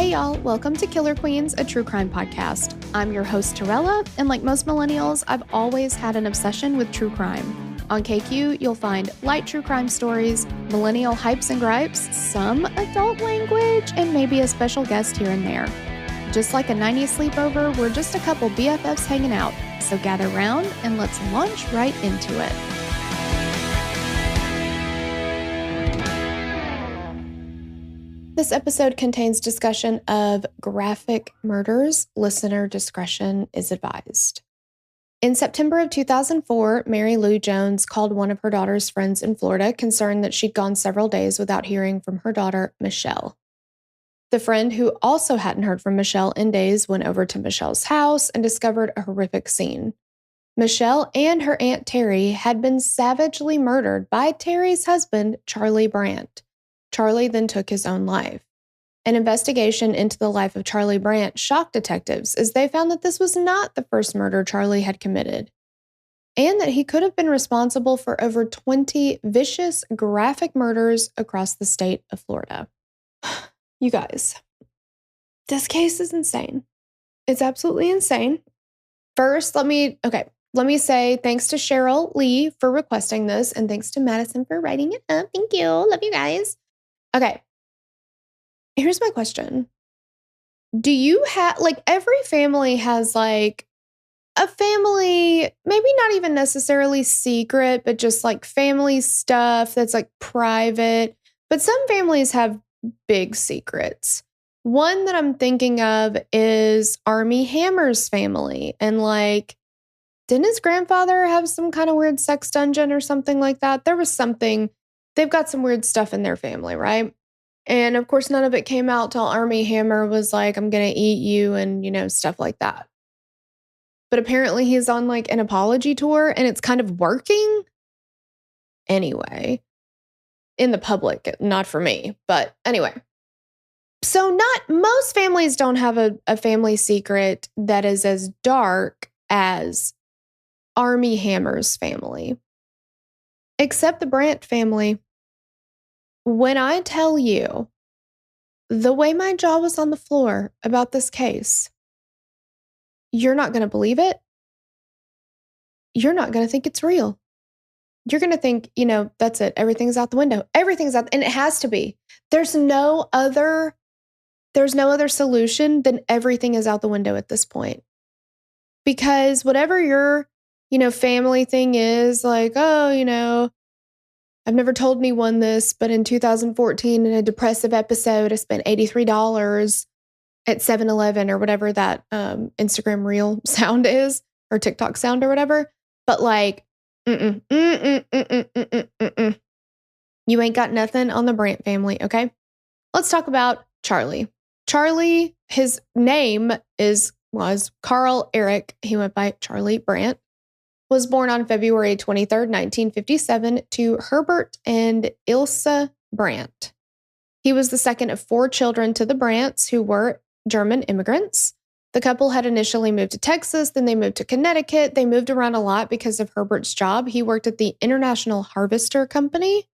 Hey y'all, welcome to Killer Queens, a true crime podcast. I'm your host Torella, and like most millennials, I've always had an obsession with true crime. On KQ, you'll find light true crime stories, millennial hypes and gripes, some adult language, and maybe a special guest here and there. Just like a 90s sleepover, we're just a couple BFFs hanging out, so gather round and let's launch right into it. This episode contains discussion of graphic murders. Listener discretion is advised. In September of 2004, Mary Lou Jones called one of her daughter's friends in Florida, concerned that she'd gone several days without hearing from her daughter, Michelle. The friend, who also hadn't heard from Michelle in days, went over to Michelle's house and discovered a horrific scene. Michelle and her Aunt Terry had been savagely murdered by Terry's husband, Charlie Brandt. Charlie then took his own life. An investigation into the life of Charlie Brandt shocked detectives as they found that this was not the first murder Charlie had committed, and that he could have been responsible for over 20 vicious, graphic murders across the state of Florida. You guys, this case is insane. It's absolutely insane. First, let me say thanks to Cheryl Lee for requesting this, and thanks to Madison for writing it up. Thank you. Love you guys. Okay, here's my question. Do you have, every family has, a family, maybe not even necessarily secret, but just, family stuff that's, private. But some families have big secrets. One that I'm thinking of is Armie Hammer's family. And, didn't his grandfather have some kind of weird sex dungeon or something like that? There was something. They've got some weird stuff in their family, right? And of course, none of it came out till Armie Hammer was like, I'm going to eat you and, stuff like that. But apparently he's on an apology tour and it's kind of working. Anyway, in the public, not for me. But anyway, so most families don't have a family secret that is as dark as Armie Hammer's family. Except the Brandt family. When I tell you the way my jaw was on the floor about this case, you're not going to believe it. You're not going to think it's real. You're going to think, that's it. Everything's out the window. Everything's out. And it has to be. There's no other solution than everything is out the window at this point. Because whatever your, family thing is, I've never told anyone this, but in 2014, in a depressive episode, I spent $83 at 7-Eleven or whatever that Instagram reel sound is, or TikTok sound or whatever. But you ain't got nothing on the Brandt family, okay? Let's talk about Charlie. Charlie, his name was Carl Eric. He went by Charlie Brandt. Was born on February 23rd, 1957, to Herbert and Ilse Brandt. He was the second of 4 children to the Brandts, who were German immigrants. The couple had initially moved to Texas, then they moved to Connecticut. They moved around a lot because of Herbert's job. He worked at the International Harvester Company.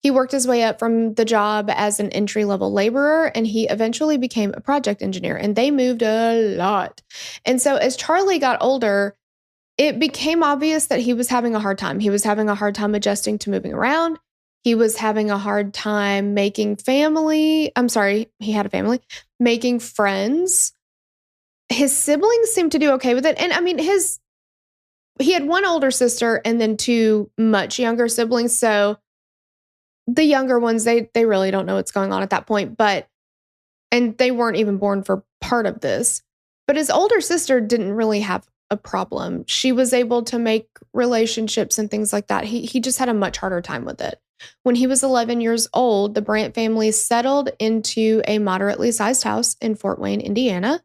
He worked his way up from the job as an entry-level laborer, and he eventually became a project engineer, and they moved a lot. And so as Charlie got older, it became obvious that he was having a hard time. He was having a hard time adjusting to moving around. He was having a hard time making family. He had a family. Making friends. His siblings seemed to do okay with it. And he had one older sister and then 2 much younger siblings. So the younger ones, they really don't know what's going on at that point. And they weren't even born for part of this. But his older sister didn't really have a problem. She was able to make relationships and things like that. He just had a much harder time with it. When he was 11 years old, the Brandt family settled into a moderately sized house in Fort Wayne, Indiana.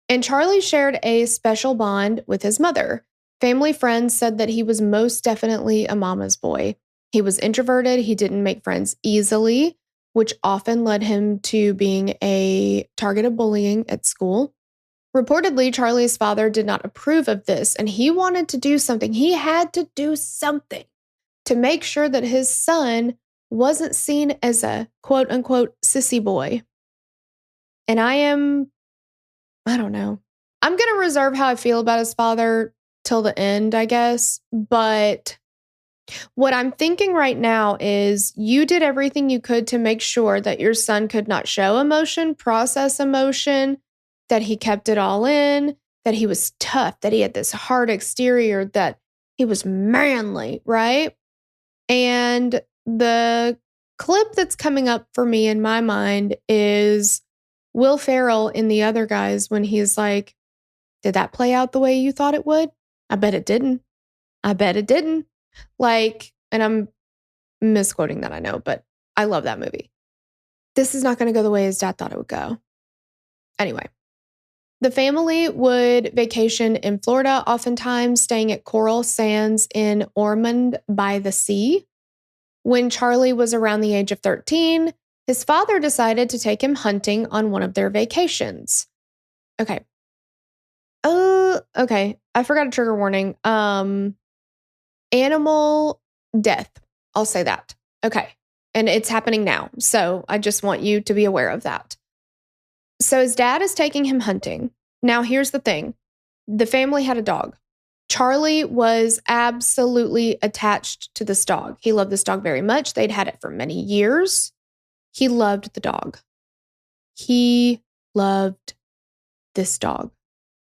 And Charlie shared a special bond with his mother. Family friends said that he was most definitely a mama's boy. He was introverted. He didn't make friends easily, which often led him to being a target of bullying at school. Reportedly, Charlie's father did not approve of this, and he wanted to do something. He had to do something to make sure that his son wasn't seen as a quote-unquote sissy boy. And I don't know. I'm going to reserve how I feel about his father till the end, I guess. But what I'm thinking right now is you did everything you could to make sure that your son could not show emotion, process emotion, that he kept it all in, that he was tough, that he had this hard exterior, that he was manly, right? And the clip that's coming up for me in my mind is Will Ferrell in The Other Guys when he's like, did that play out the way you thought it would? I bet it didn't. I bet it didn't. Like, and I'm misquoting that, I know, but I love that movie. This is not going to go the way his dad thought it would go. Anyway, the family would vacation in Florida, oftentimes staying at Coral Sands in Ormond by the Sea. When Charlie was around the age of 13, his father decided to take him hunting on one of their vacations. Okay. Okay. I forgot a trigger warning. Animal death. I'll say that. Okay. And it's happening now. So I just want you to be aware of that. So his dad is taking him hunting. Now, here's the thing. The family had a dog. Charlie was absolutely attached to this dog. He loved this dog very much. They'd had it for many years. He loved the dog. He loved this dog.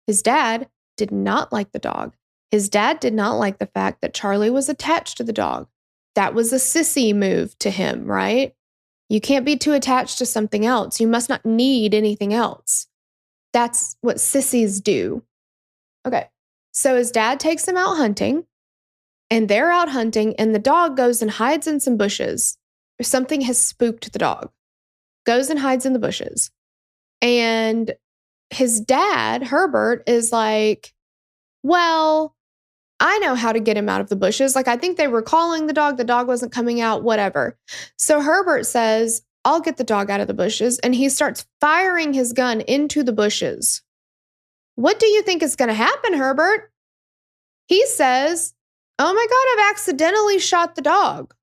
His dad did not like the dog. His dad did not like the fact that Charlie was attached to the dog. That was a sissy move to him, right? You can't be too attached to something else. You must not need anything else. That's what sissies do. Okay. So his dad takes him out hunting, and they're out hunting, and the dog goes and hides in some bushes. Something has spooked the dog. Goes and hides in the bushes. And his dad, Herbert, is like, well, I know how to get him out of the bushes. Like, I think they were calling the dog wasn't coming out, whatever. So Herbert says, I'll get the dog out of the bushes. And he starts firing his gun into the bushes. What do you think is going to happen, Herbert? He says, oh my God, I've accidentally shot the dog.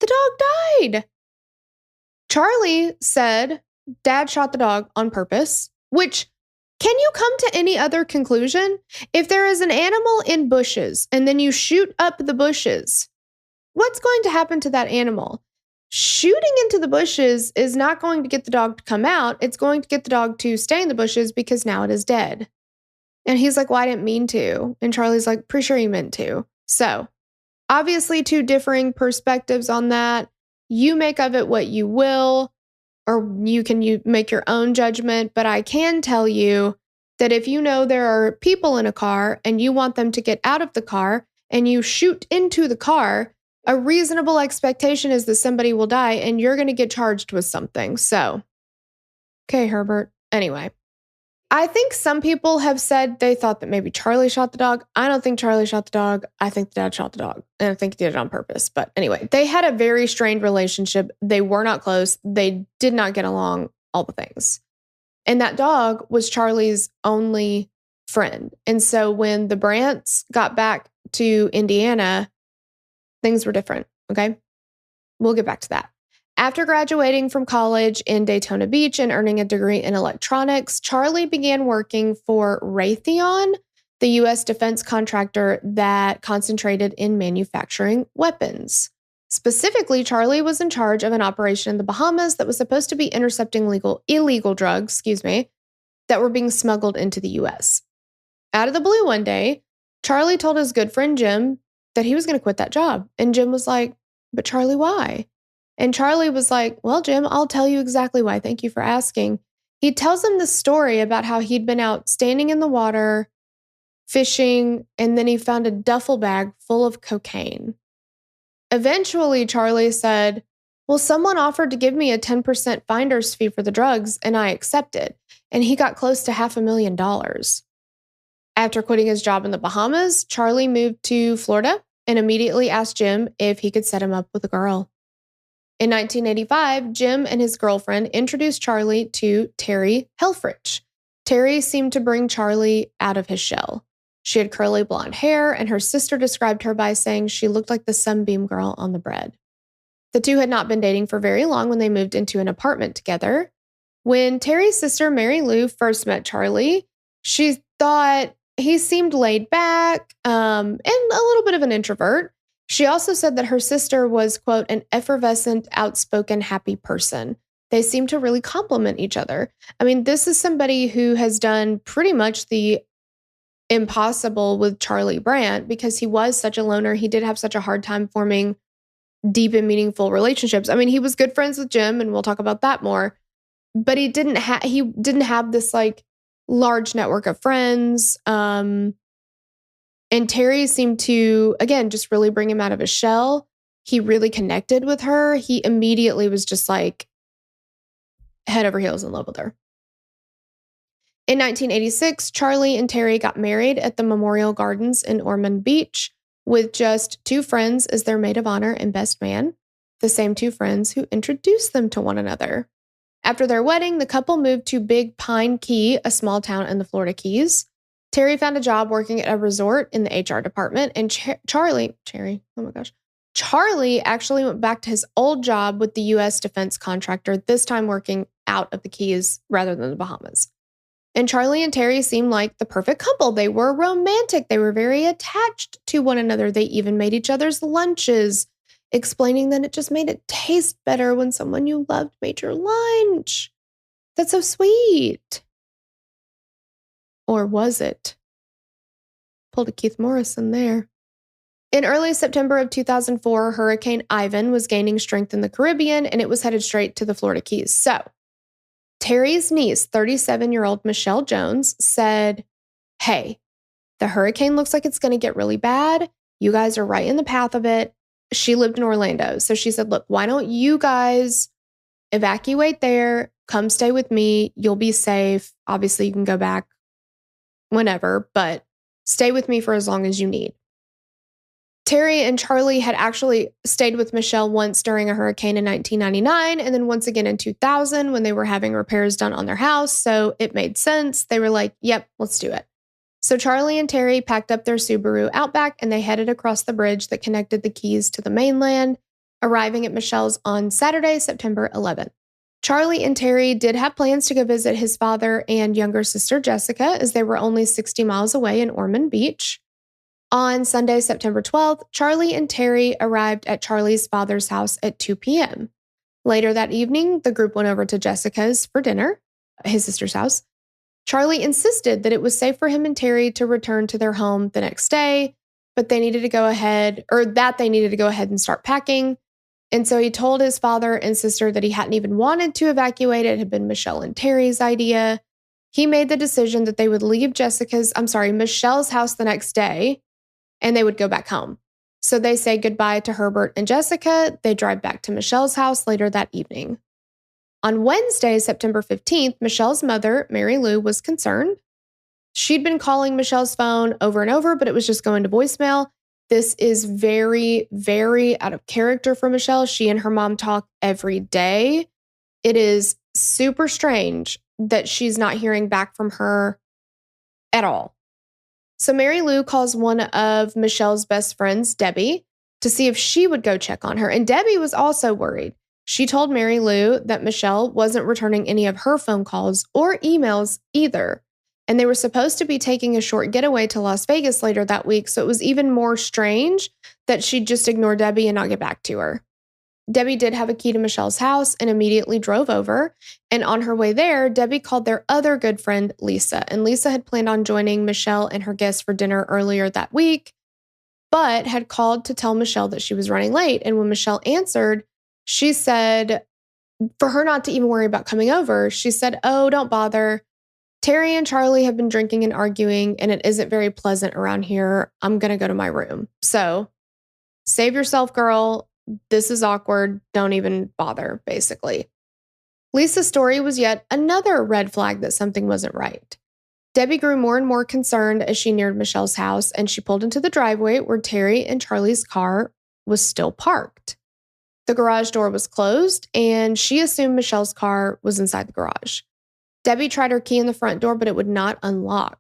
The dog died. Charlie said, Dad shot the dog on purpose, which, can you come to any other conclusion? If there is an animal in bushes and then you shoot up the bushes, what's going to happen to that animal? Shooting into the bushes is not going to get the dog to come out. It's going to get the dog to stay in the bushes because now it is dead. And he's like, well, I didn't mean to. And Charlie's like, pretty sure you meant to. So obviously two differing perspectives on that. You make of it what you will, or you make your own judgment. But I can tell you that if you know there are people in a car and you want them to get out of the car and you shoot into the car, a reasonable expectation is that somebody will die and you're going to get charged with something. So, okay, Herbert. Anyway, I think some people have said they thought that maybe Charlie shot the dog. I don't think Charlie shot the dog. I think the dad shot the dog. And I think he did it on purpose. But anyway, they had a very strained relationship. They were not close. They did not get along, all the things. And that dog was Charlie's only friend. And so when the Brandts got back to Indiana, things were different, okay? We'll get back to that. After graduating from college in Daytona Beach and earning a degree in electronics, Charlie began working for Raytheon, the U.S. defense contractor that concentrated in manufacturing weapons. Specifically, Charlie was in charge of an operation in the Bahamas that was supposed to be intercepting illegal drugs, that were being smuggled into the U.S. Out of the blue one day, Charlie told his good friend Jim that he was going to quit that job. And Jim was like, but Charlie, why? And Charlie was like, well, Jim, I'll tell you exactly why. Thank you for asking. He tells him the story about how he'd been out standing in the water, fishing, and then he found a duffel bag full of cocaine. Eventually, Charlie said, well, someone offered to give me a 10% finder's fee for the drugs, and I accepted. And he got close to $500,000. After quitting his job in the Bahamas, Charlie moved to Florida and immediately asked Jim if he could set him up with a girl. In 1985, Jim and his girlfriend introduced Charlie to Terry Helfrich. Terry seemed to bring Charlie out of his shell. She had curly blonde hair, and her sister described her by saying she looked like the Sunbeam girl on the bread. The two had not been dating for very long when they moved into an apartment together. When Terry's sister, Mary Lou, first met Charlie, she thought he seemed laid back and a little bit of an introvert. She also said that her sister was, quote, an effervescent, outspoken, happy person. They seemed to really complement each other. I mean, this is somebody who has done pretty much the impossible with Charlie Brandt because he was such a loner. He did have such a hard time forming deep and meaningful relationships. I mean, he was good friends with Jim, and we'll talk about that more. But he didn't have this like large network of friends. And Terry seemed to, again, just really bring him out of his shell. He really connected with her. He immediately was just like head over heels in love with her. In 1986, Charlie and Terry got married at the Memorial Gardens in Ormond Beach with just 2 friends as their maid of honor and best man, the same 2 friends who introduced them to one another. After their wedding, the couple moved to Big Pine Key, a small town in the Florida Keys. Terry found a job working at a resort in the HR department, and Charlie actually went back to his old job with the U.S. defense contractor, this time working out of the Keys rather than the Bahamas. And Charlie and Terry seemed like the perfect couple. They were romantic. They were very attached to one another. They even made each other's lunches, explaining that it just made it taste better when someone you loved made your lunch. That's so sweet. Or was it? Pulled a Keith Morrison there. In early September of 2004, Hurricane Ivan was gaining strength in the Caribbean, and it was headed straight to the Florida Keys. So, Terry's niece, 37-year-old Michelle Jones, said, hey, the hurricane looks like it's going to get really bad. You guys are right in the path of it. She lived in Orlando. So she said, look, why don't you guys evacuate there? Come stay with me. You'll be safe. Obviously, you can go back whenever, but stay with me for as long as you need. Terry and Charlie had actually stayed with Michelle once during a hurricane in 1999 and then once again in 2000 when they were having repairs done on their house. So it made sense. They were like, yep, let's do it. So Charlie and Terry packed up their Subaru Outback and they headed across the bridge that connected the Keys to the mainland, arriving at Michelle's on Saturday, September 11th. Charlie and Terry did have plans to go visit his father and younger sister, Jessica, as they were only 60 miles away in Ormond Beach. On Sunday, September 12th, Charlie and Terry arrived at Charlie's father's house at 2 p.m. Later that evening, the group went over to Jessica's for dinner, his sister's house. Charlie insisted that it was safe for him and Terry to return to their home the next day, but they needed to go ahead and start packing. And so he told his father and sister that he hadn't even wanted to evacuate. It had been Michelle and Terry's idea. He made the decision that they would leave Michelle's house the next day, and they would go back home. So they say goodbye to Herbert and Jessica. They drive back to Michelle's house later that evening. On Wednesday, September 15th, Michelle's mother, Mary Lou, was concerned. She'd been calling Michelle's phone over and over, but it was just going to voicemail. This is very, very out of character for Michelle. She and her mom talk every day. It is super strange that she's not hearing back from her at all. So Mary Lou calls one of Michelle's best friends, Debbie, to see if she would go check on her. And Debbie was also worried. She told Mary Lou that Michelle wasn't returning any of her phone calls or emails either. And they were supposed to be taking a short getaway to Las Vegas later that week. So it was even more strange that she'd just ignore Debbie and not get back to her. Debbie did have a key to Michelle's house and immediately drove over. And on her way there, Debbie called their other good friend, Lisa. And Lisa had planned on joining Michelle and her guests for dinner earlier that week, but had called to tell Michelle that she was running late. And when Michelle answered, she said, for her not to even worry about coming over, she said, oh, don't bother. Terry and Charlie have been drinking and arguing, and it isn't very pleasant around here. I'm going to go to my room. So save yourself, girl. This is awkward. Don't even bother, basically. Lisa's story was yet another red flag that something wasn't right. Debbie grew more and more concerned as she neared Michelle's house, and she pulled into the driveway where Terry and Charlie's car was still parked. The garage door was closed, and she assumed Michelle's car was inside the garage. Debbie tried her key in the front door, but it would not unlock.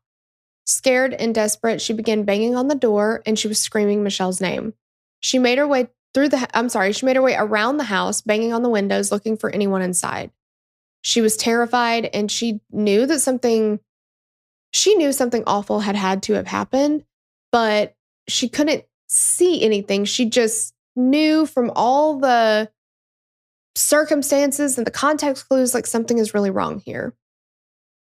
Scared and desperate, she began banging on the door, and she was screaming Michelle's name. She made her way around the house, banging on the windows, looking for anyone inside. She was terrified, and she knew something awful had to have happened, but she couldn't see anything. She just knew from all the circumstances and the context clues, like something is really wrong here.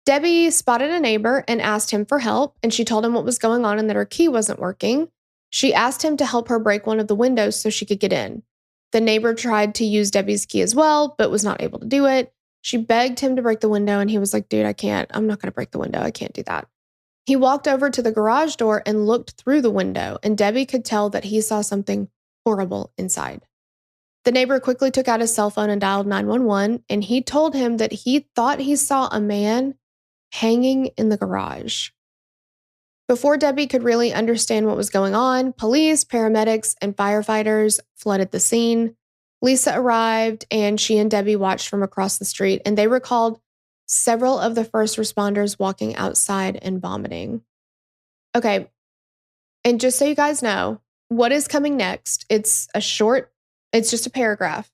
Debbie spotted a neighbor and asked him for help, and she told him what was going on and that her key wasn't working. She asked him to help her break one of the windows so she could get in. The neighbor tried to use Debbie's key as well, but was not able to do it. She begged him to break the window, and he was like, dude, I can't. I'm not going to break the window. I can't do that. He walked over to the garage door and looked through the window, and Debbie could tell that he saw something horrible inside. The neighbor quickly took out his cell phone and dialed 911, and he told him that he thought he saw a man hanging in the garage. Before Debbie could really understand what was going on, police, paramedics, and firefighters flooded the scene. Lisa arrived, and she and Debbie watched from across the street, and they recalled several of the first responders walking outside and vomiting. Okay, and just so you guys know, what is coming next, it's just a paragraph.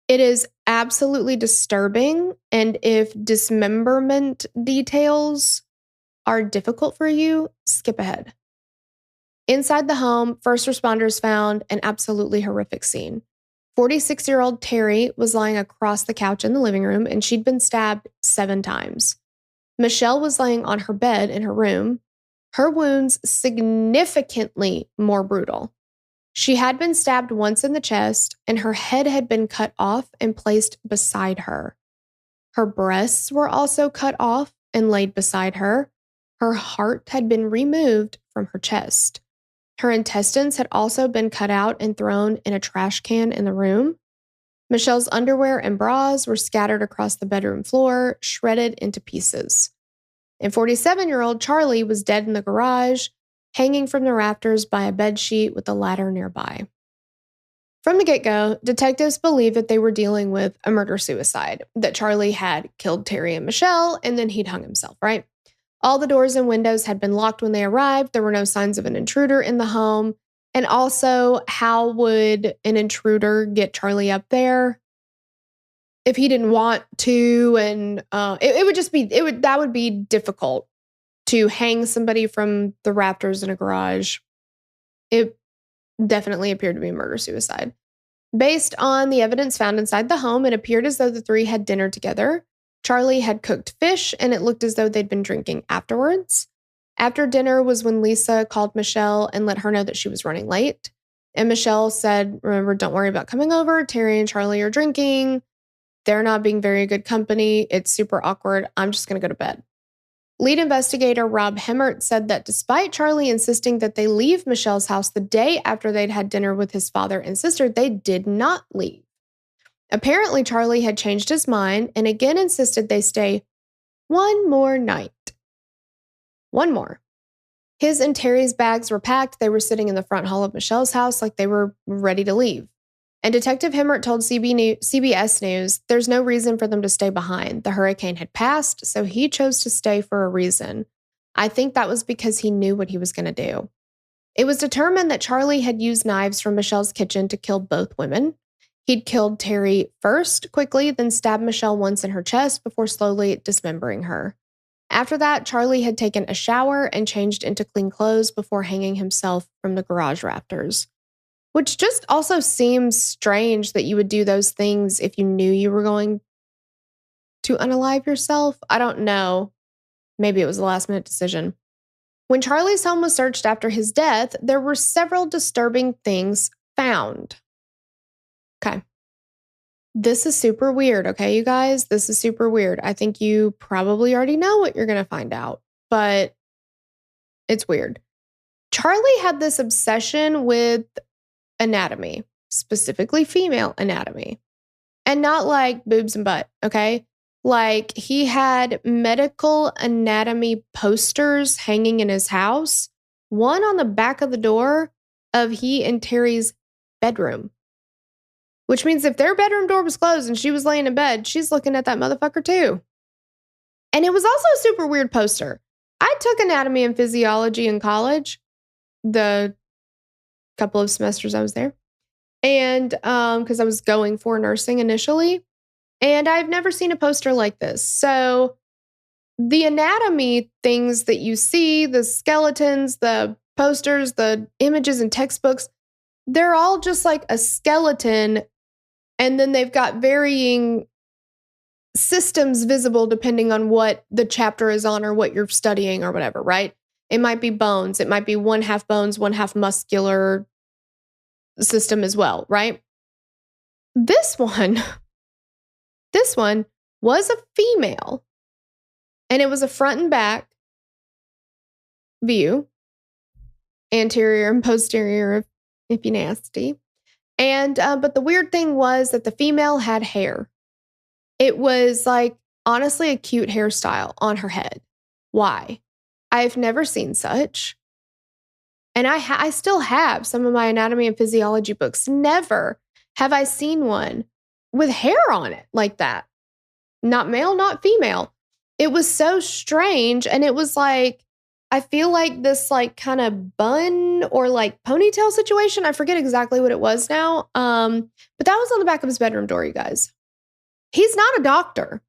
It is absolutely disturbing, and if dismemberment details are difficult for you, skip ahead. Inside the home, first responders found an absolutely horrific scene. 46-year-old Terry was lying across the couch in the living room, and she'd been stabbed 7 times. Michelle was laying on her bed in her room, her wounds significantly more brutal. She had been stabbed once in the chest, and her head had been cut off and placed beside her. Her breasts were also cut off and laid beside her. Her heart had been removed from her chest. Her intestines had also been cut out and thrown in a trash can in the room. Michelle's underwear and bras were scattered across the bedroom floor, shredded into pieces. And 47-year-old Charlie was dead in the garage, hanging from the rafters by a bedsheet with a ladder nearby. From the get-go, detectives believed that they were dealing with a murder-suicide, that Charlie had killed Terry and Michelle, and then he'd hung himself, right? All the doors and windows had been locked when they arrived. There were no signs of an intruder in the home. And also, how would an intruder get Charlie up there if he didn't want to? And that would be difficult to hang somebody from the rafters in a garage. It definitely appeared to be murder-suicide. Based on the evidence found inside the home, it appeared as though the three had dinner together. Charlie had cooked fish, and it looked as though they'd been drinking afterwards. After dinner was when Lisa called Michelle and let her know that she was running late. And Michelle said, remember, don't worry about coming over. Terry and Charlie are drinking. They're not being very good company. It's super awkward. I'm just going to go to bed. Lead investigator Rob Hemmert said that despite Charlie insisting that they leave Michelle's house the day after they'd had dinner with his father and sister, they did not leave. Apparently, Charlie had changed his mind and again insisted they stay one more night. One more. His and Terry's bags were packed. They were sitting in the front hall of Michelle's house like they were ready to leave. And Detective Hemmert told CBS News there's no reason for them to stay behind. The hurricane had passed, so he chose to stay for a reason. I think that was because he knew what he was going to do. It was determined that Charlie had used knives from Michelle's kitchen to kill both women. He'd killed Terry first, quickly, then stabbed Michelle once in her chest before slowly dismembering her. After that, Charlie had taken a shower and changed into clean clothes before hanging himself from the garage rafters. Which just also seems strange that you would do those things if you knew you were going to unalive yourself. I don't know. Maybe it was a last-minute decision. When Charlie's home was searched after his death, there were several disturbing things found. Okay. This is super weird, okay, you guys? This is super weird. I think you probably already know what you're going to find out, but it's weird. Charlie had this obsession with anatomy, specifically female anatomy, and not like boobs and butt, okay? Like he had medical anatomy posters hanging in his house, one on the back of the door of he and Terry's bedroom. Which means if their bedroom door was closed and she was laying in bed, she's looking at that motherfucker too. And it was also a super weird poster. I took anatomy and physiology in college, the couple of semesters I was there. And because I was going for nursing initially. And I've never seen a poster like this. So the anatomy things that you see, the skeletons, the posters, the images and textbooks, they're all just like a skeleton. And then they've got varying systems visible depending on what the chapter is on or what you're studying or whatever, right? It might be bones. It might be one half bones, one half muscular system as well, right? This one was a female, and it was a front and back view, anterior and posterior, if you nasty. And but the weird thing was that the female had hair. It was like honestly a cute hairstyle on her head. Why? I've never seen such. And I still have some of my anatomy and physiology books. Never have I seen one with hair on it like that. Not male, not female. It was so strange. And it was like, I feel like this like kind of bun or like ponytail situation. I forget exactly what it was now. But that was on the back of his bedroom door, you guys. He's not a doctor.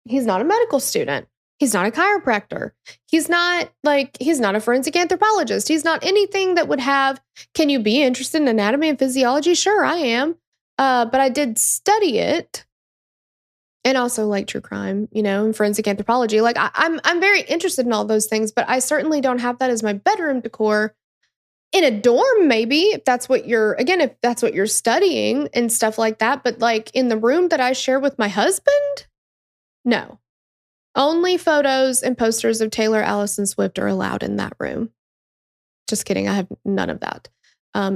He's not a medical student. He's not a chiropractor. He's not a forensic anthropologist. He's not anything that would have, can you be interested in anatomy and physiology? Sure, I am. But I did study it. And also like true crime, and forensic anthropology. Like I'm very interested in all those things, but I certainly don't have that as my bedroom decor. In a dorm, maybe, if that's what you're studying and stuff like that. But like in the room that I share with my husband, no. Only photos and posters of Taylor Allison Swift are allowed in that room. Just kidding. I have none of that.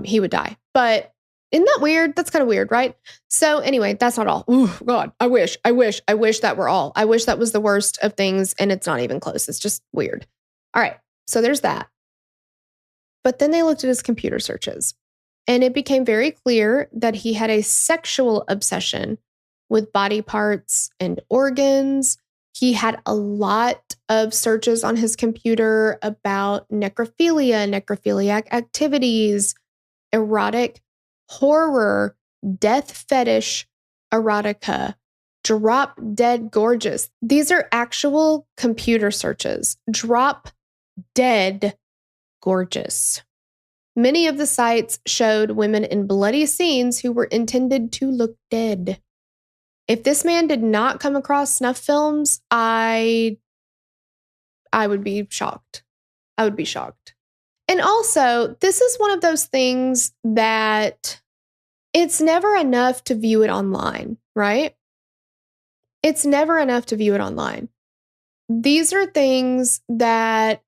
He would die. But isn't that weird? That's kind of weird, right? So anyway, that's not all. Ooh, God, I wish that were all. I wish that was the worst of things, and it's not even close. It's just weird. All right. So there's that. But then they looked at his computer searches, and it became very clear that he had a sexual obsession with body parts and organs. He had a lot of searches on his computer about necrophilia, necrophiliac activities, erotic horror, death fetish, erotica, drop dead gorgeous. These are actual computer searches. Drop dead gorgeous. Many of the sites showed women in bloody scenes who were intended to look dead. If this man did not come across snuff films, I would be shocked. I would be shocked. And also, this is one of those things that it's never enough to view it online, right? It's never enough to view it online. These are things that,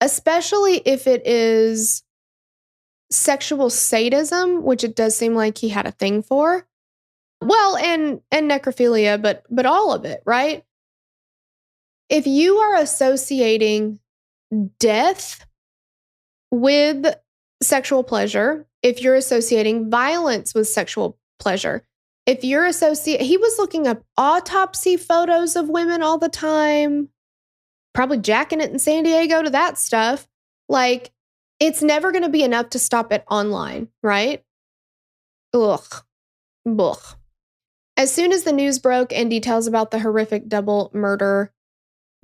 especially if it is sexual sadism, which it does seem like he had a thing for, well, and necrophilia, but all of it, right? If you are associating death with sexual pleasure, if you're associating violence with sexual pleasure, if you're he was looking up autopsy photos of women all the time, probably jacking it in San Diego to that stuff. Like, it's never going to be enough to stop it online, right? Ugh. As soon as the news broke and details about the horrific double murder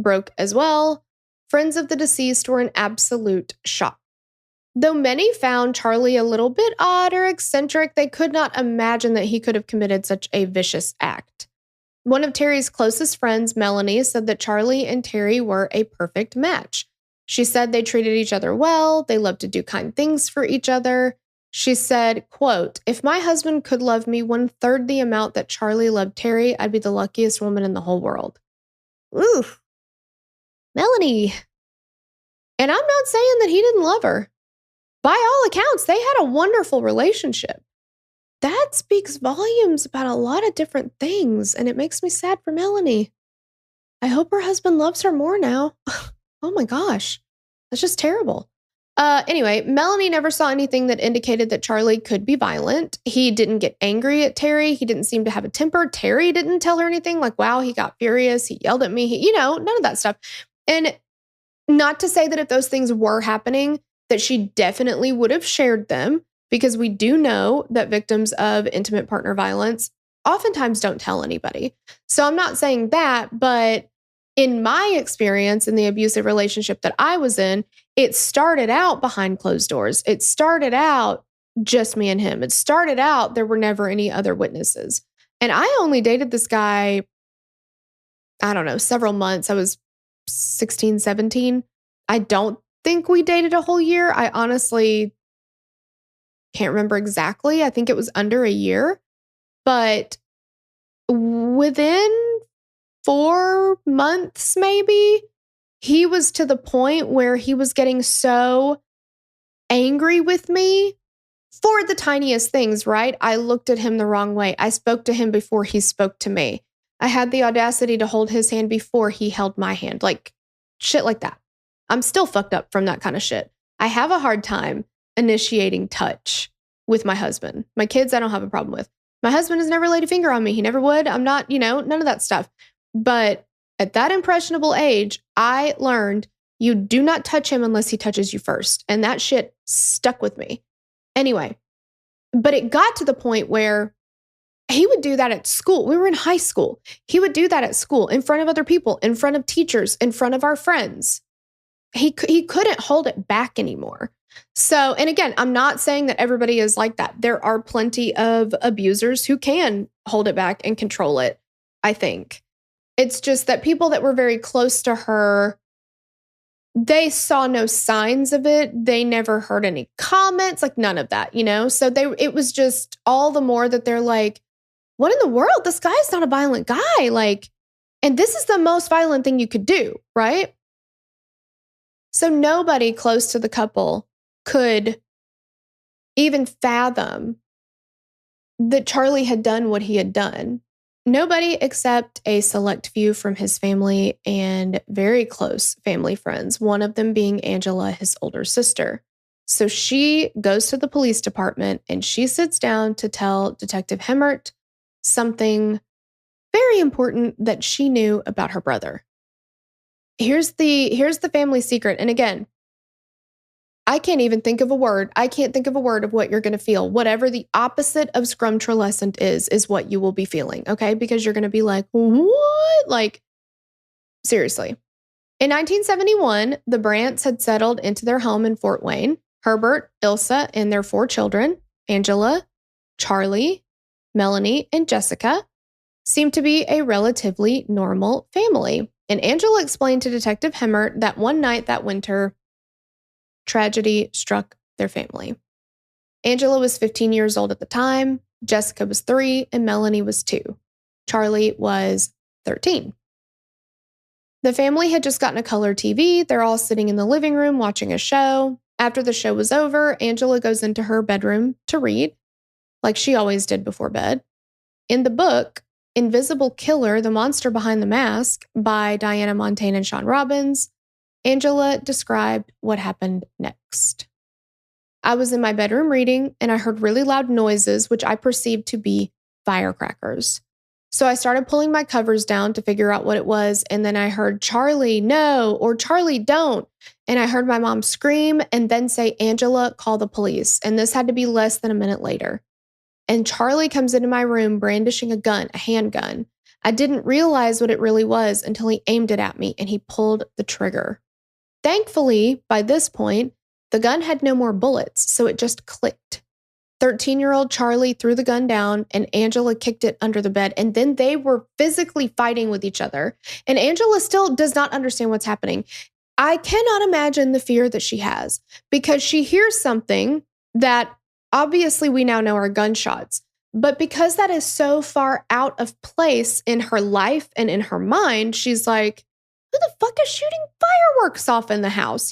broke as well, friends of the deceased were in absolute shock. Though many found Charlie a little bit odd or eccentric, they could not imagine that he could have committed such a vicious act. One of Terry's closest friends, Melanie, said that Charlie and Terry were a perfect match. She said they treated each other well, they loved to do kind things for each other. She said, quote, "If my husband could love me 1/3 the amount that Charlie loved Terry, I'd be the luckiest woman in the whole world." Ooh, Melanie. And I'm not saying that he didn't love her. By all accounts, they had a wonderful relationship. That speaks volumes about a lot of different things, and it makes me sad for Melanie. I hope her husband loves her more now. Oh my gosh, that's just terrible. Anyway, Melanie never saw anything that indicated that Charlie could be violent. He didn't get angry at Terry. He didn't seem to have a temper. Terry didn't tell her anything like, wow, he got furious. He yelled at me. None of that stuff. And not to say that if those things were happening, that she definitely would have shared them, because we do know that victims of intimate partner violence oftentimes don't tell anybody. So I'm not saying that, but in my experience in the abusive relationship that I was in, it started out behind closed doors. It started out just me and him. It started out there were never any other witnesses. And I only dated this guy, I don't know, several months. I was 16, 17. I don't think we dated a whole year. I honestly can't remember exactly. I think it was under a year. But within 4 months, maybe, he was to the point where he was getting so angry with me for the tiniest things, right? I looked at him the wrong way. I spoke to him before he spoke to me. I had the audacity to hold his hand before he held my hand, like shit like that. I'm still fucked up from that kind of shit. I have a hard time initiating touch with my husband. My kids, I don't have a problem with. My husband has never laid a finger on me. He never would. I'm not, none of that stuff. But at that impressionable age, I learned you do not touch him unless he touches you first. And that shit stuck with me. Anyway, but it got to the point where he would do that at school. We were in high school. He would do that at school in front of other people, in front of teachers, in front of our friends. He couldn't hold it back anymore. So, and again, I'm not saying that everybody is like that. There are plenty of abusers who can hold it back and control it, I think. It's just that people that were very close to her, they saw no signs of it. They never heard any comments, like none of that, So it was just all the more that they're like, what in the world? This guy is not a violent guy. Like, and this is the most violent thing you could do, right? So nobody close to the couple could even fathom that Charlie had done what he had done. Nobody except a select few from his family and very close family friends, one of them being Angela, his older sister. So she goes to the police department and she sits down to tell Detective Hemmert something very important that she knew about her brother. Here's the family secret. And again, I can't even think of a word. I can't think of a word of what you're going to feel. Whatever the opposite of scrumtrelescent is what you will be feeling, okay? Because you're going to be like, what? Like, seriously. In 1971, the Brandts had settled into their home in Fort Wayne. Herbert, Ilsa, and their 4 children, Angela, Charlie, Melanie, and Jessica, seemed to be a relatively normal family. And Angela explained to Detective Hemmert that one night that winter, tragedy struck their family. Angela was 15 years old at the time, Jessica was 3, and Melanie was 2. Charlie was 13. The family had just gotten a color TV. They're all sitting in the living room watching a show. After the show was over, Angela goes into her bedroom to read, like she always did before bed. In the book, Invisible Killer, The Monster Behind the Mask by Diana Montaigne and Sean Robbins, Angela described what happened next. I was in my bedroom reading and I heard really loud noises, which I perceived to be firecrackers. So I started pulling my covers down to figure out what it was. And then I heard Charlie, no, or Charlie, don't. And I heard my mom scream and then say, Angela, call the police. And this had to be less than a minute later. And Charlie comes into my room brandishing a gun, a handgun. I didn't realize what it really was until he aimed it at me and he pulled the trigger. Thankfully, by this point, the gun had no more bullets, so it just clicked. 13-year-old Charlie threw the gun down and Angela kicked it under the bed. And then they were physically fighting with each other. And Angela still does not understand what's happening. I cannot imagine the fear that she has because she hears something that obviously we now know are gunshots. But because that is so far out of place in her life and in her mind, she's like, who the fuck is shooting fireworks off in the house?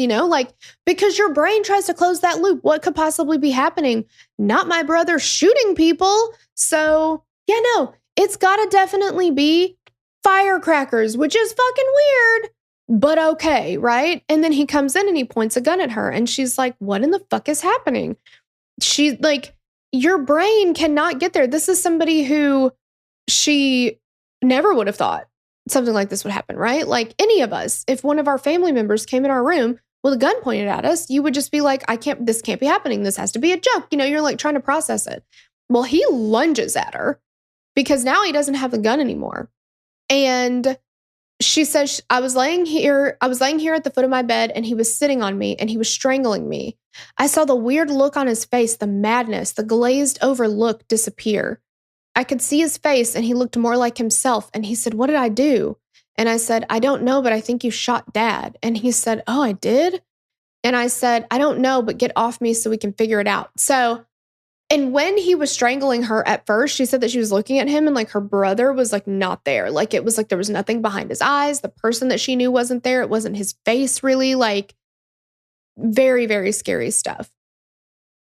Because your brain tries to close that loop. What could possibly be happening? Not my brother shooting people. So yeah, no, it's got to definitely be firecrackers, which is fucking weird, but okay, right? And then he comes in and he points a gun at her and she's like, what in the fuck is happening? She's like, your brain cannot get there. This is somebody who she never would have thought something like this would happen, right? Like any of us, if one of our family members came in our room with a gun pointed at us, you would just be like, this can't be happening. This has to be a joke. You're like trying to process it. Well, he lunges at her because now he doesn't have the gun anymore. And she says, I was laying here at the foot of my bed, and he was sitting on me and he was strangling me. I saw the weird look on his face, the madness, the glazed over look disappear. I could see his face and he looked more like himself. And he said, "What did I do?" And I said, "I don't know, but I think you shot Dad." And he said, "Oh, I did?" And I said, "I don't know, but get off me so we can figure it out." So, and when he was strangling her at first, she said that she was looking at him and like her brother was like not there. Like it was like there was nothing behind his eyes. The person that she knew wasn't there. It wasn't his face really. Like very, very scary stuff.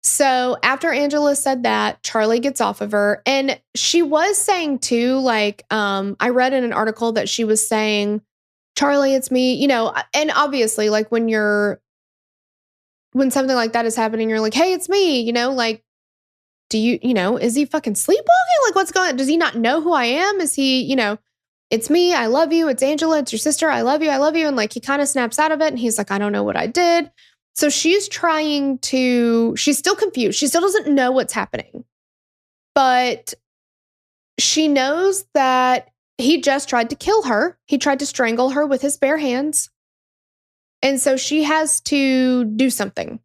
So after Angela said that, Charlie gets off of her. And she was saying too, like, I read in an article that she was saying, "Charlie, it's me," and obviously like when something like that is happening, you're like, "Hey, it's me," like, do you, is he fucking sleepwalking? Like what's going on? Does he not know who I am? Is he, "It's me. I love you. It's Angela. It's your sister. I love you. I love you." And like, he kind of snaps out of it and he's like, "I don't know what I did." So she's still confused. She still doesn't know what's happening, but she knows that he just tried to kill her. He tried to strangle her with his bare hands. And so she has to do something.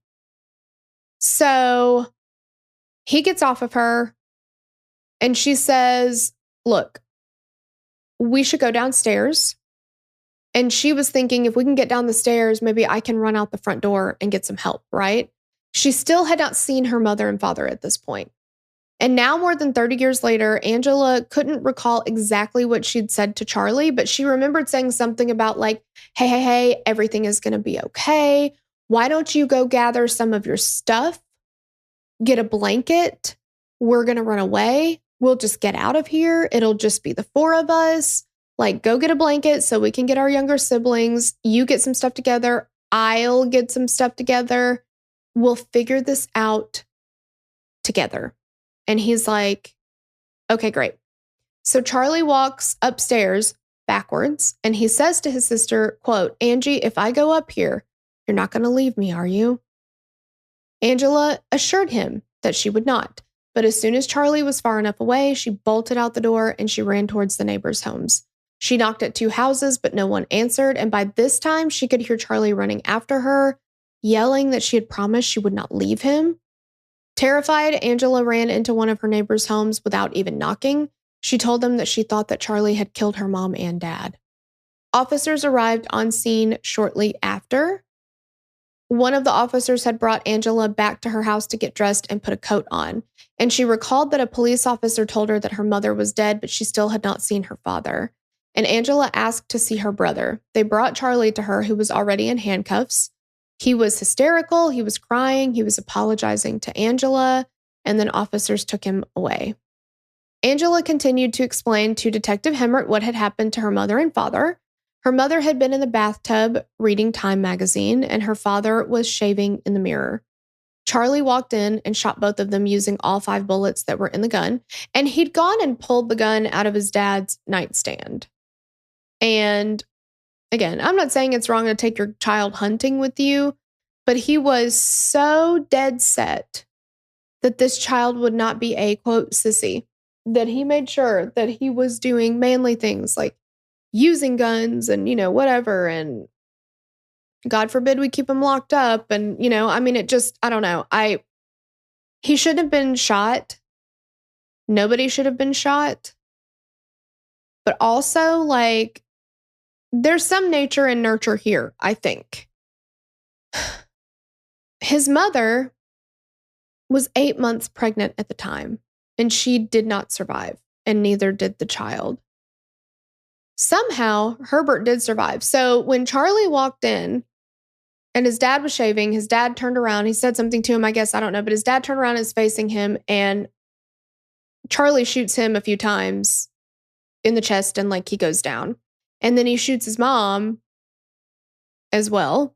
So he gets off of her and she says, "Look, we should go downstairs." And she was thinking, if we can get down the stairs, maybe I can run out the front door and get some help, right? She still had not seen her mother and father at this point. And now, more than 30 years later, Angela couldn't recall exactly what she'd said to Charlie, but she remembered saying something about like, hey, everything is going to be okay. Why don't you go gather some of your stuff, get a blanket? We're going to run away. We'll just get out of here. It'll just be the four of us. Like, go get a blanket so we can get our younger siblings. You get some stuff together. I'll get some stuff together. We'll figure this out together. And he's like, "Okay, great." So Charlie walks upstairs backwards and he says to his sister, quote, "Angie, if I go up here, you're not going to leave me, are you?" Angela assured him that she would not. But as soon as Charlie was far enough away, she bolted out the door and she ran towards the neighbors' homes. She knocked at 2 houses, but no one answered. And by this time, she could hear Charlie running after her, yelling that she had promised she would not leave him. Terrified, Angela ran into one of her neighbors' homes without even knocking. She told them that she thought that Charlie had killed her mom and dad. Officers arrived on scene shortly after. One of the officers had brought Angela back to her house to get dressed and put a coat on. And she recalled that a police officer told her that her mother was dead, but she still had not seen her father. And Angela asked to see her brother. They brought Charlie to her, who was already in handcuffs. He was hysterical. He was crying. He was apologizing to Angela. And then officers took him away. Angela continued to explain to Detective Hemmert what had happened to her mother and father. Her mother had been in the bathtub reading Time magazine, and her father was shaving in the mirror. Charlie walked in and shot both of them using all 5 bullets that were in the gun. And he'd gone and pulled the gun out of his dad's nightstand. And again, I'm not saying it's wrong to take your child hunting with you, but he was so dead set that this child would not be a, quote, sissy, that he made sure that he was doing manly things like using guns and, whatever. And God forbid we keep him locked up. And, it just, I don't know. He shouldn't have been shot. Nobody should have been shot. But also, like, there's some nature and nurture here, I think. His mother was 8 months pregnant at the time, and she did not survive, and neither did the child. Somehow, Herbert did survive. So when Charlie walked in and his dad was shaving, his dad turned around. He said something to him, I guess, I don't know, but his dad turned around and is facing him, and Charlie shoots him a few times in the chest, and like he goes down. And then he shoots his mom as well,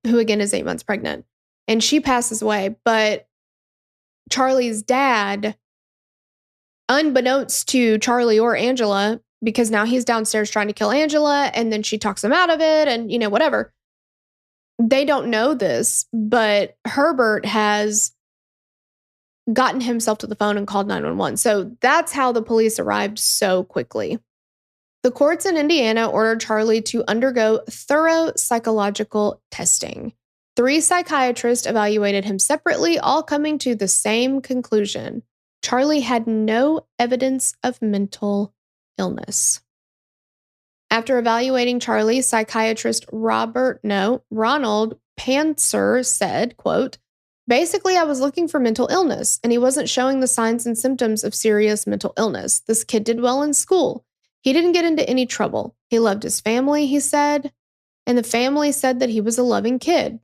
who again is 8 months pregnant. And she passes away. But Charlie's dad, unbeknownst to Charlie or Angela, because now he's downstairs trying to kill Angela, and then she talks him out of it, and, whatever. They don't know this, but Herbert has gotten himself to the phone and called 911. So that's how the police arrived so quickly. The courts in Indiana ordered Charlie to undergo thorough psychological testing. 3 psychiatrists evaluated him separately, all coming to the same conclusion. Charlie had no evidence of mental illness. After evaluating Charlie, psychiatrist Ronald Panzer said, quote, "Basically, I was looking for mental illness, and he wasn't showing the signs and symptoms of serious mental illness. This kid did well in school. He didn't get into any trouble. He loved his family," he said, and the family said that he was a loving kid.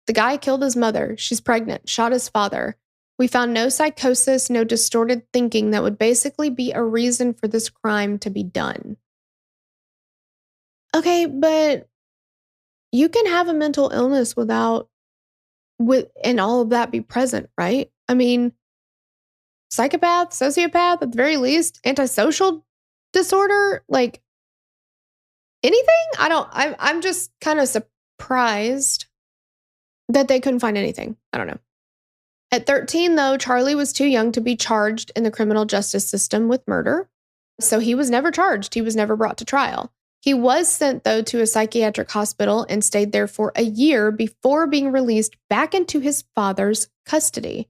"The guy killed his mother. She's pregnant, shot his father. We found no psychosis, no distorted thinking that would basically be a reason for this crime to be done." Okay, but you can have a mental illness and all of that be present, right? I mean, psychopath, sociopath, at the very least, antisocial disorder, like anything? I'm just kind of surprised that they couldn't find anything. I don't know. At 13, though, Charlie was too young to be charged in the criminal justice system with murder. So he was never charged. He was never brought to trial. He was sent, though, to a psychiatric hospital and stayed there for a year before being released back into his father's custody.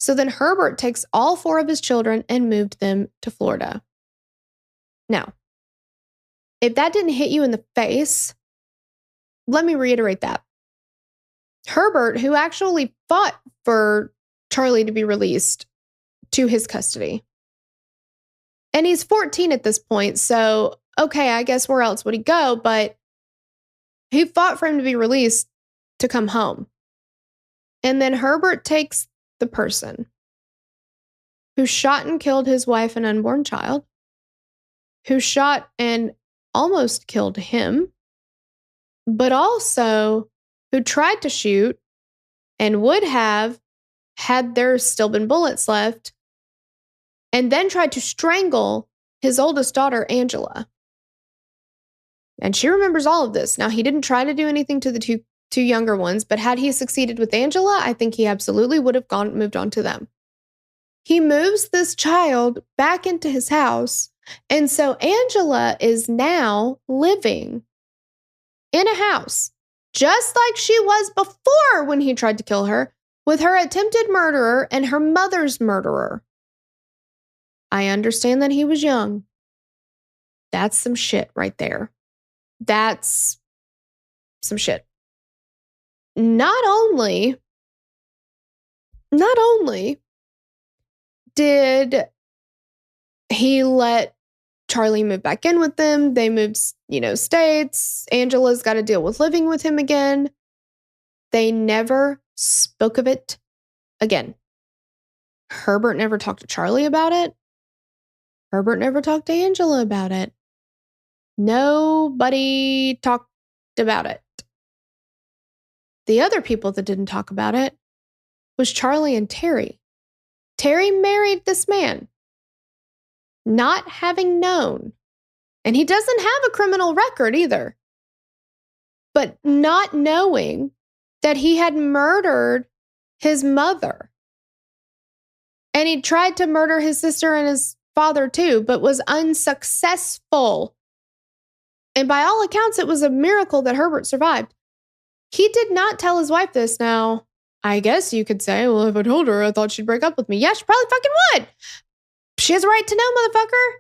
So then Herbert takes all 4 of his children and moved them to Florida. Now, if that didn't hit you in the face, let me reiterate that. Herbert, who actually fought for Charlie to be released to his custody. And he's 14 at this point, so okay, I guess where else would he go? But he fought for him to be released to come home. And then Herbert takes the person who shot and killed his wife and unborn child, who shot and almost killed him, but also who tried to shoot and would have had there still been bullets left, and then tried to strangle his oldest daughter, Angela. And she remembers all of this. Now, he didn't try to do anything to the two younger ones, but had he succeeded with Angela, I think he absolutely would have moved on to them. He moves this child back into his house, and so Angela is now living in a house, just like she was before when he tried to kill her, with her attempted murderer and her mother's murderer. I understand that he was young. That's some shit right there. That's some shit. Not only did he let Charlie move back in with them, they moved, states. Angela's got to deal with living with him again. They never spoke of it again. Herbert never talked to Charlie about it. Herbert never talked to Angela about it. Nobody talked about it. The other people that didn't talk about it was Charlie and Terry. Terry married this man, not having known. And he doesn't have a criminal record either. But not knowing that he had murdered his mother. And he tried to murder his sister and his father too, but was unsuccessful. And by all accounts, it was a miracle that Herbert survived. He did not tell his wife this. Now, I guess you could say, well, if I told her, I thought she'd break up with me. Yeah, she probably fucking would. She has a right to know, motherfucker.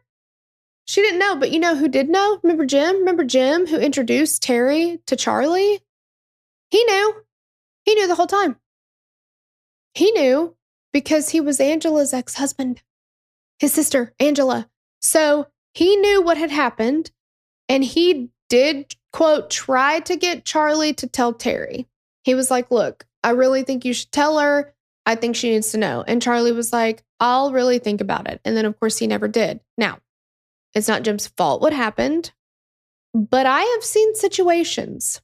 She didn't know, but you know who did know? Remember Jim? Remember Jim who introduced Terry to Charlie? He knew. He knew the whole time. He knew because he was Angela's ex-husband. His sister, Angela. So he knew what had happened, and he did, quote, try to get Charlie to tell Terry. He was like, look, I really think you should tell her. I think she needs to know. And Charlie was like, I'll really think about it. And then, of course, he never did. Now, it's not Jim's fault what happened, but I have seen situations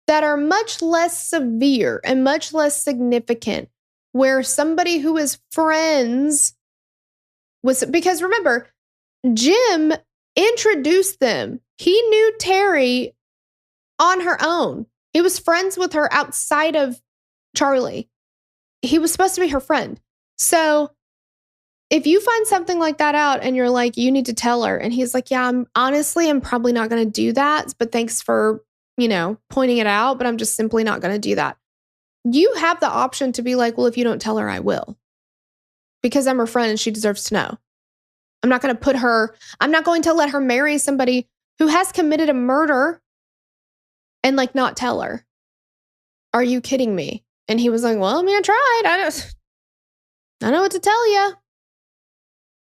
that are much less severe and much less significant where somebody who is friends was, because remember, Jim introduced them. He knew Terry on her own. He was friends with her outside of Charlie. He was supposed to be her friend. So if you find something like that out and you're like, you need to tell her. And he's like, yeah, I'm probably not going to do that. But thanks for, pointing it out. But I'm just simply not going to do that. You have the option to be like, well, if you don't tell her, I will. Because I'm her friend and she deserves to know. I'm not going to let her marry somebody who has committed a murder and not tell her. Are you kidding me? And he was like, well, I tried. I don't know what to tell you.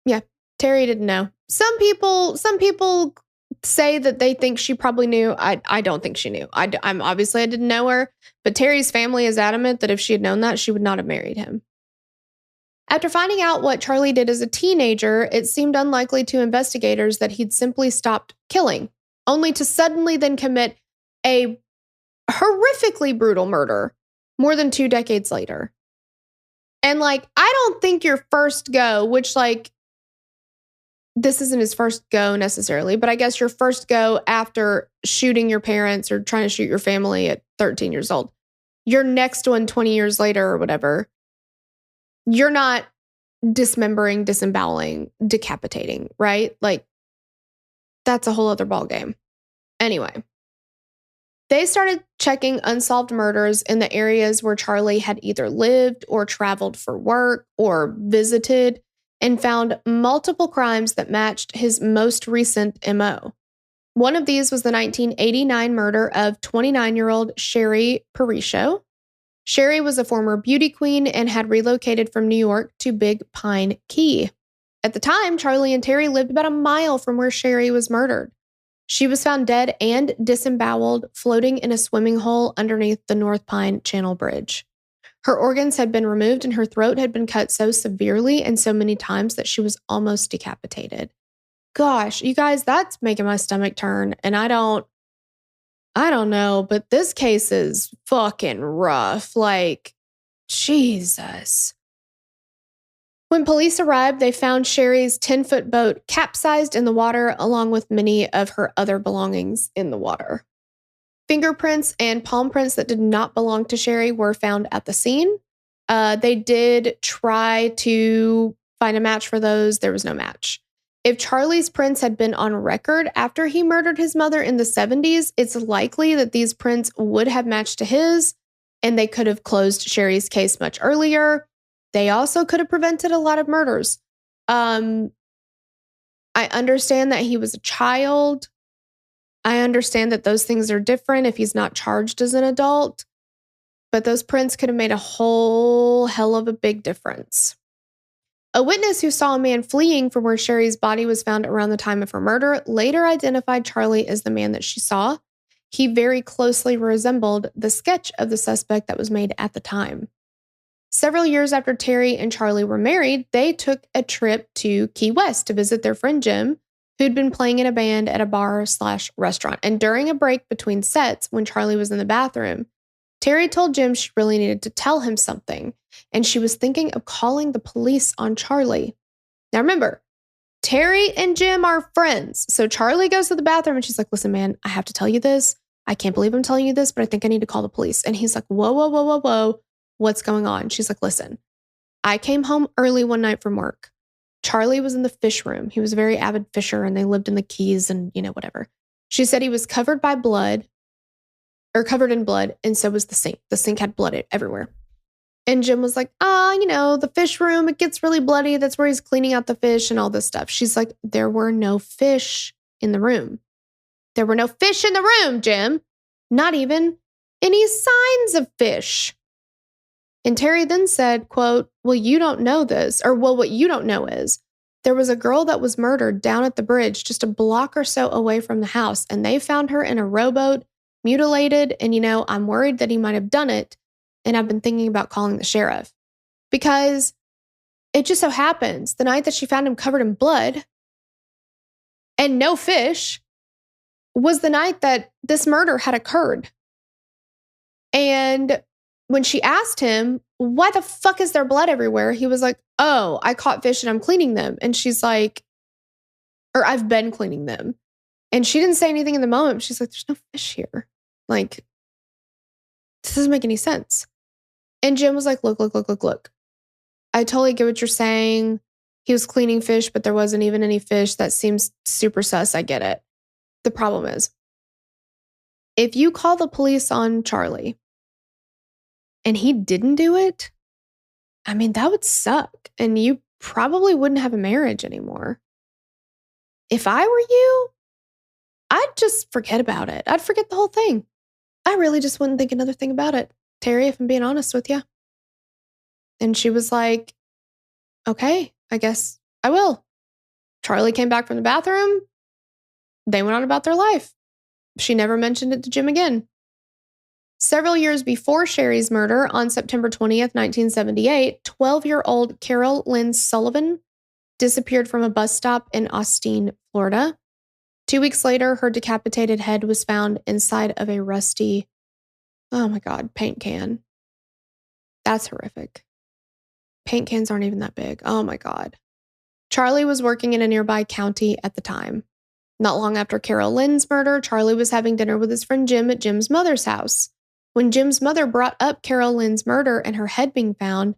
Yeah, Terry didn't know. Some people say that they think she probably knew. I don't think she knew. I didn't know her, but Terry's family is adamant that if she had known that, she would not have married him. After finding out what Charlie did as a teenager, it seemed unlikely to investigators that he'd simply stopped killing, only to suddenly then commit a horrifically brutal murder more than 2 decades later. And I don't think your first go, which this isn't his first go necessarily, but I guess your first go after shooting your parents or trying to shoot your family at 13 years old, your next one 20 years later or whatever, you're not dismembering, disemboweling, decapitating, right? That's a whole other ballgame. Anyway, they started checking unsolved murders in the areas where Charlie had either lived or traveled for work or visited, and found multiple crimes that matched his most recent MO. One of these was the 1989 murder of 29-year-old Sherri Perisho. Sherri was a former beauty queen and had relocated from New York to Big Pine Key. At the time, Charlie and Terry lived about a mile from where Sherri was murdered. She was found dead and disemboweled, floating in a swimming hole underneath the North Pine Channel Bridge. Her organs had been removed and her throat had been cut so severely and so many times that she was almost decapitated. Gosh, you guys, that's making my stomach turn. And I don't know, but this case is fucking rough. Jesus. When police arrived, they found Sherri's 10-foot boat capsized in the water, along with many of her other belongings in the water. Fingerprints and palm prints that did not belong to Sherri were found at the scene. They did try to find a match for those. There was no match. If Charlie's prints had been on record after he murdered his mother in the 70s, it's likely that these prints would have matched to his, and they could have closed Sherri's case much earlier. They also could have prevented a lot of murders. I understand that he was a child. I understand that those things are different if he's not charged as an adult, but those prints could have made a whole hell of a big difference. A witness who saw a man fleeing from where Sherri's body was found around the time of her murder later identified Charlie as the man that she saw. He very closely resembled the sketch of the suspect that was made at the time. Several years after Terry and Charlie were married, they took a trip to Key West to visit their friend Jim, who'd been playing in a band at a bar/restaurant. And during a break between sets, when Charlie was in the bathroom, Terry told Jim she really needed to tell him something, and she was thinking of calling the police on Charlie. Now remember, Terry and Jim are friends. So Charlie goes to the bathroom and she's like, listen, man, I have to tell you this. I can't believe I'm telling you this, but I think I need to call the police. And he's like, whoa, whoa, whoa, whoa, whoa. What's going on? She's like, listen, I came home early one night from work. Charlie was in the fish room. He was a very avid fisher and they lived in the Keys and, whatever. She said he was covered in blood, and so was the sink. The sink had blood everywhere. And Jim was like, the fish room, it gets really bloody. That's where he's cleaning out the fish and all this stuff. She's like, there were no fish in the room. There were no fish in the room, Jim. Not even any signs of fish. And Terry then said, quote, well, you don't know this, or well, what you don't know is there was a girl that was murdered down at the bridge just a block or so away from the house, and they found her in a rowboat, mutilated, and I'm worried that he might have done it, and I've been thinking about calling the sheriff. Because it just so happens the night that she found him covered in blood and no fish was the night that this murder had occurred. And when she asked him, why the fuck is there blood everywhere? He was like, oh, I caught fish and I'm cleaning them. And she's like, or I've been cleaning them. And she didn't say anything in the moment. She's like, there's no fish here. Like, this doesn't make any sense. And Jim was like, look. I totally get what you're saying. He was cleaning fish, but there wasn't even any fish. That seems super sus. I get it. The problem is, if you call the police on Charlie and he didn't do it, I mean, that would suck. And you probably wouldn't have a marriage anymore. If I were you, I'd just forget about it. I'd forget the whole thing. I really just wouldn't think another thing about it, Terry, if I'm being honest with you. And she was like, okay, I guess I will. Charlie came back from the bathroom. They went on about their life. She never mentioned it to Jim again. Several years before Sherri's murder, on September 20th, 1978, 12-year-old Carol Lynn Sullivan disappeared from a bus stop in Austin, Florida. 2 weeks later, her decapitated head was found inside of a rusty, oh my God, paint can. That's horrific. Paint cans aren't even that big. Oh my God. Charlie was working in a nearby county at the time. Not long after Carol Lynn's murder, Charlie was having dinner with his friend Jim at Jim's mother's house. When Jim's mother brought up Carol Lynn's murder and her head being found,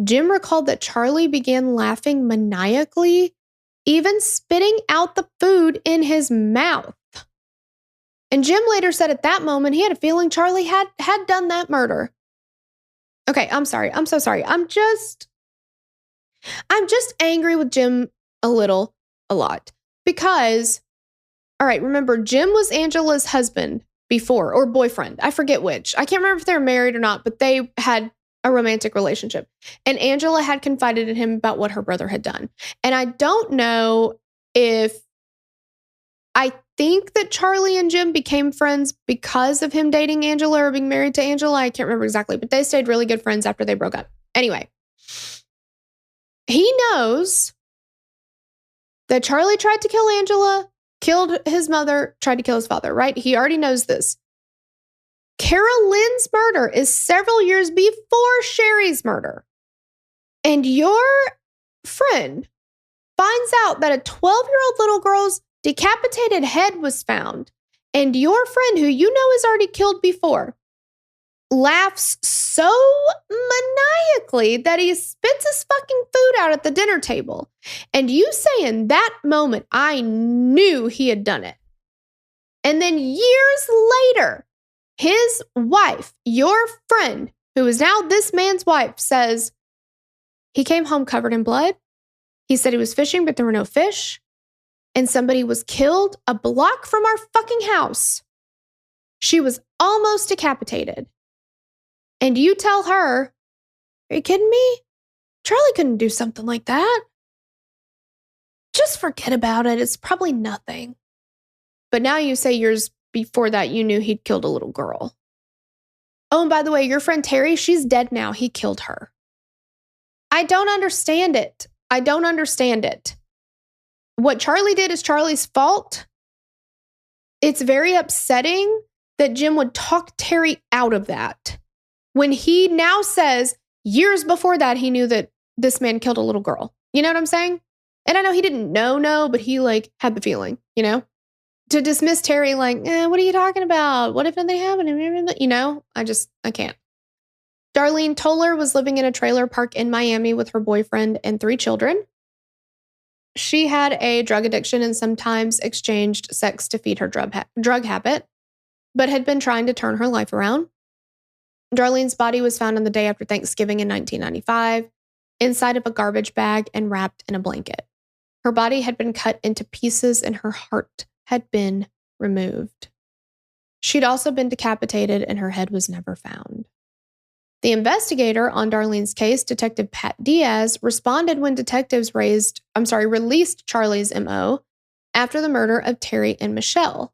Jim recalled that Charlie began laughing maniacally, even spitting out the food in his mouth. And Jim later said at that moment he had a feeling Charlie had done that murder. Okay, I'm sorry. I'm so sorry. I'm just angry with Jim a lot. Because, all right, remember, Jim was Angela's husband before, or boyfriend. I forget which. I can't remember if they were married or not, but they had a romantic relationship. And Angela had confided in him about what her brother had done. And I don't know if, I think that Charlie and Jim became friends because of him dating Angela or being married to Angela. I can't remember exactly, but they stayed really good friends after they broke up. Anyway, he knows that Charlie tried to kill Angela, killed his mother, tried to kill his father, right? He already knows this. Carol Lynn's murder is several years before Sherri's murder. And your friend finds out that a 12-year-old little girl's decapitated head was found. And your friend, who you know is already killed before, laughs so maniacally that he spits his fucking food out at the dinner table. And you say in that moment, I knew he had done it. And then years later, his wife, your friend, who is now this man's wife, says he came home covered in blood. He said he was fishing, but there were no fish. And somebody was killed a block from our fucking house. She was almost decapitated. And you tell her, are you kidding me? Charlie couldn't do something like that. Just forget about it. It's probably nothing. But now you say years before that, you knew he'd killed a little girl. Oh, and by the way, your friend Terry, she's dead now. He killed her. I don't understand it. I don't understand it. What Charlie did is Charlie's fault. It's very upsetting that Jim would talk Terry out of that. When he now says years before that, he knew that this man killed a little girl. You know what I'm saying? And I know he didn't know, but he had the feeling, to dismiss Terry what are you talking about? What if nothing happened? I can't. Darlene Toler was living in a trailer park in Miami with her boyfriend and 3 children. She had a drug addiction and sometimes exchanged sex to feed her drug habit, but had been trying to turn her life around. Darlene's body was found on the day after Thanksgiving in 1995, inside of a garbage bag and wrapped in a blanket. Her body had been cut into pieces and her heart had been removed. She'd also been decapitated and her head was never found. The investigator on Darlene's case, Detective Pat Diaz, responded when detectives released Charlie's MO after the murder of Terry and Michelle.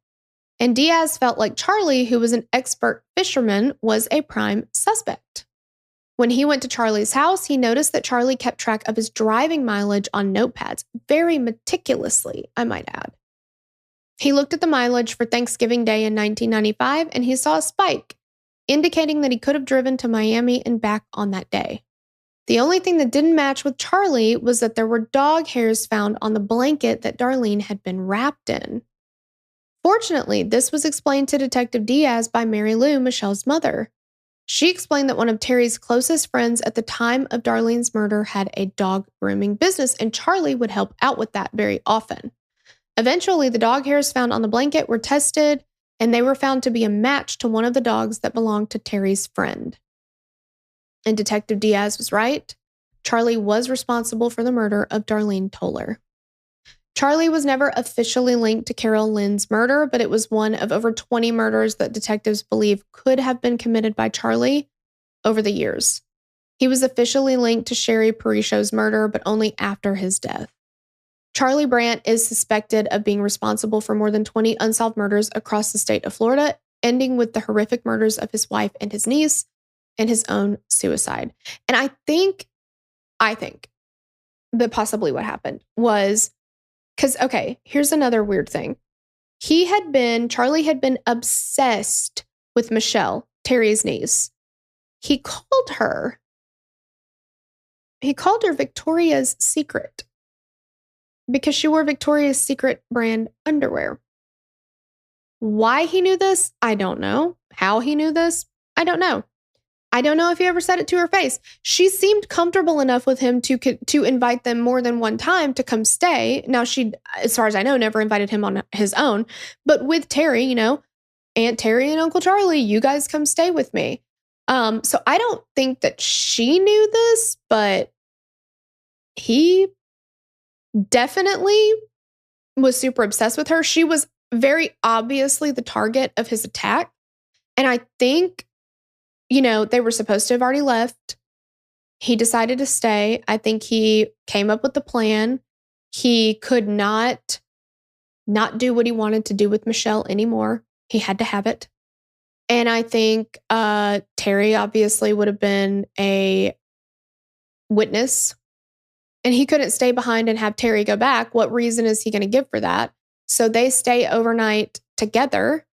And Diaz felt like Charlie, who was an expert fisherman, was a prime suspect. When he went to Charlie's house, he noticed that Charlie kept track of his driving mileage on notepads, very meticulously, I might add. He looked at the mileage for Thanksgiving Day in 1995, and he saw a spike, indicating that he could have driven to Miami and back on that day. The only thing that didn't match with Charlie was that there were dog hairs found on the blanket that Darlene had been wrapped in. Fortunately, this was explained to Detective Diaz by Mary Lou, Michelle's mother. She explained that one of Terry's closest friends at the time of Darlene's murder had a dog grooming business, and Charlie would help out with that very often. Eventually, the dog hairs found on the blanket were tested, and they were found to be a match to one of the dogs that belonged to Terry's friend. And Detective Diaz was right. Charlie was responsible for the murder of Darlene Toler. Charlie was never officially linked to Carol Lynn's murder, but it was one of over 20 murders that detectives believe could have been committed by Charlie over the years. He was officially linked to Sherri Perisho's murder, but only after his death. Charlie Brandt is suspected of being responsible for more than 20 unsolved murders across the state of Florida, ending with the horrific murders of his wife and his niece and his own suicide. And I think that possibly what happened was, because, okay, here's another weird thing. Charlie had been obsessed with Michelle, Terry's niece. He called her Victoria's Secret because she wore Victoria's Secret brand underwear. Why he knew this, I don't know. How he knew this, I don't know. I don't know if he ever said it to her face. She seemed comfortable enough with him to invite them more than one time to come stay. Now, she, as far as I know, never invited him on his own. But with Terry, Aunt Terry and Uncle Charlie, you guys come stay with me. So I don't think that she knew this, but he definitely was super obsessed with her. She was very obviously the target of his attack. And I think, they were supposed to have already left. He decided to stay. I think he came up with the plan. He could not do what he wanted to do with Michelle anymore. He had to have it. And I think Terry obviously would have been a witness. And he couldn't stay behind and have Terry go back. What reason is he going to give for that? So they stay overnight together.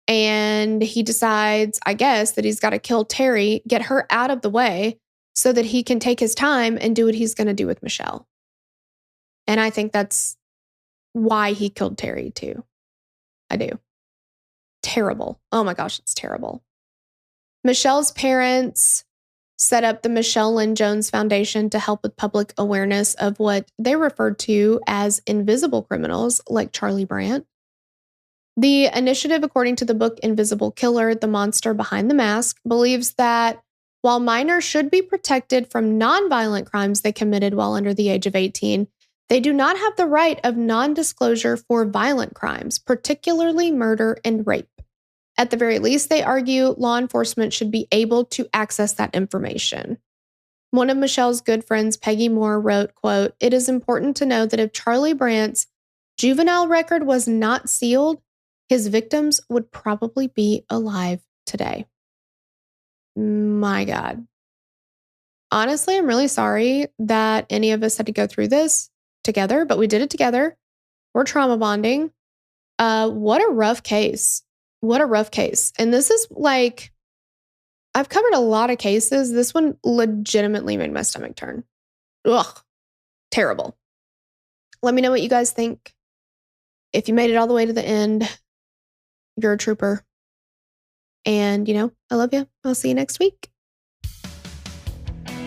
And he decides, I guess, that he's got to kill Terry, get her out of the way so that he can take his time and do what he's going to do with Michelle. And I think that's why he killed Terry too. I do. Terrible. Oh my gosh, it's terrible. Michelle's parents set up the Michelle Lynn Jones Foundation to help with public awareness of what they referred to as invisible criminals like Charlie Brandt. The initiative, according to the book Invisible Killer, The Monster Behind the Mask, believes that while minors should be protected from nonviolent crimes they committed while under the age of 18, they do not have the right of non-disclosure for violent crimes, particularly murder and rape. At the very least, they argue law enforcement should be able to access that information. One of Michelle's good friends, Peggy Moore, wrote, quote, "It is important to know that if Charlie Brandt's juvenile record was not sealed, his victims would probably be alive today." My God. Honestly, I'm really sorry that any of us had to go through this together, but we did it together. We're trauma bonding. What a rough case. What a rough case. And this is like, I've covered a lot of cases. This one legitimately made my stomach turn. Ugh. Terrible. Let me know what you guys think. If you made it all the way to the end, you're a trooper. And, I love you. I'll see you next week.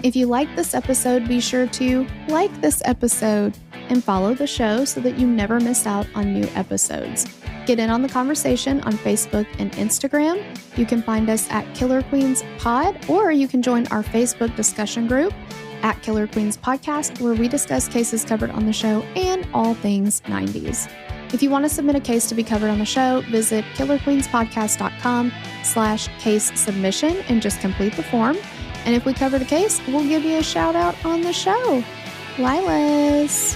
If you like this episode, be sure to like this episode and follow the show so that you never miss out on new episodes. Get in on the conversation on Facebook and Instagram. You can find us at Killer Queens Pod, or you can join our Facebook discussion group at Killer Queens Podcast, where we discuss cases covered on the show and all things 90s. If you want to submit a case to be covered on the show, visit killerqueenspodcast.com/case submission and just complete the form. And if we cover the case, we'll give you a shout out on the show. Lilas.